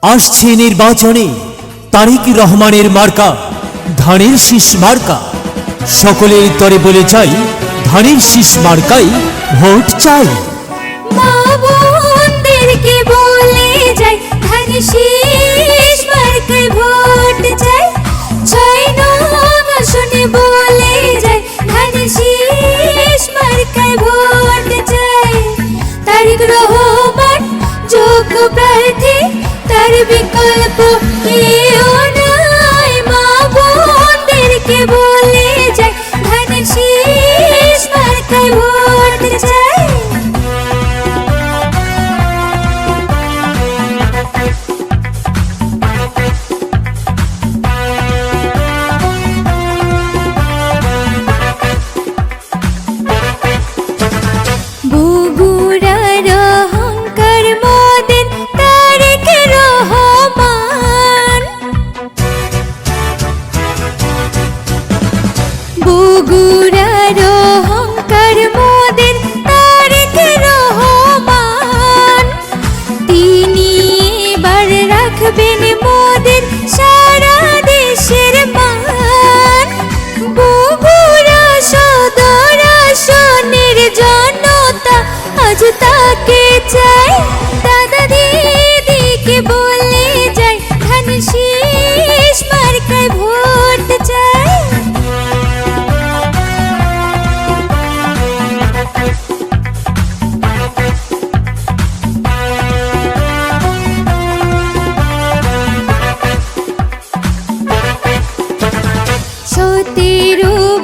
আসছে নির্বাচনে তারেক রহমানের মার্কা ধানের শীষ মার্কা। সকলের তরে বলে চাই ধানের শীষ মার্কাই ভোট চাই। মা বোনদেরকে বলে যাই ধানের শীষ মার্কায় ভোট চাই। 6 নং আসনে বলে যাই ধানের শীষ মার্কায় ভোট চাই। তারেক রহমান যোগ্য প্রার্থী, তার বিকল্প কেউ নাই। মা বোনদেরকে বলে যাই ধানের শীষ মার্কায় ভোট চাই। বগুড়ার অহংকার মোদের তারেক রহমান। বগুড়ার অহংকার মোদের তারেক রহমান। তিনি এবার রাখবেন মোদের সারা দেশের মান। বগুড়া সদর আসনের জনতা আজ তাকে চাই। দাদা দিদিকে বলে যাই ধানের শীষ মার্কায় ভোট চাই।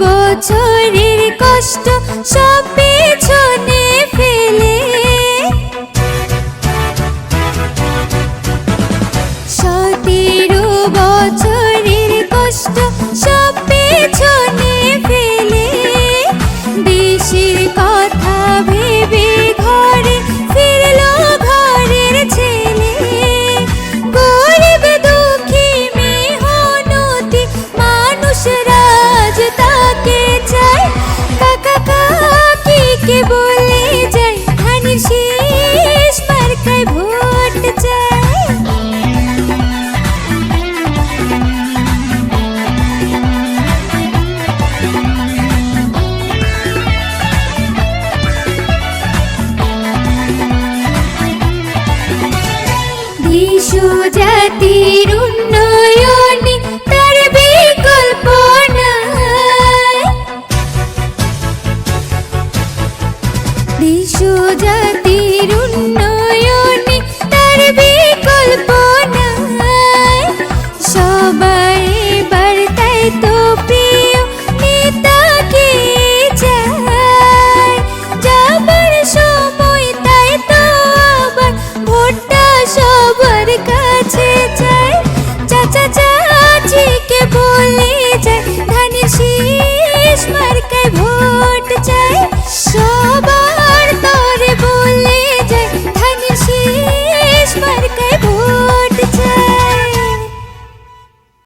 বছরের কষ্ট সব পেছনে ফেলে 17 বছরের কষ্ট সব পেছনে ফেলে দেশের কথা ভেবে ঘরে ফিরলো ঘরের ছেলে। গরিব দুঃখী মেহনতি মানুষরা আজ তাকে চাই। কাকা কাকিকে বলে যাই ধানের শীষ মার্কায় ভোট চাই। দেশ জাতির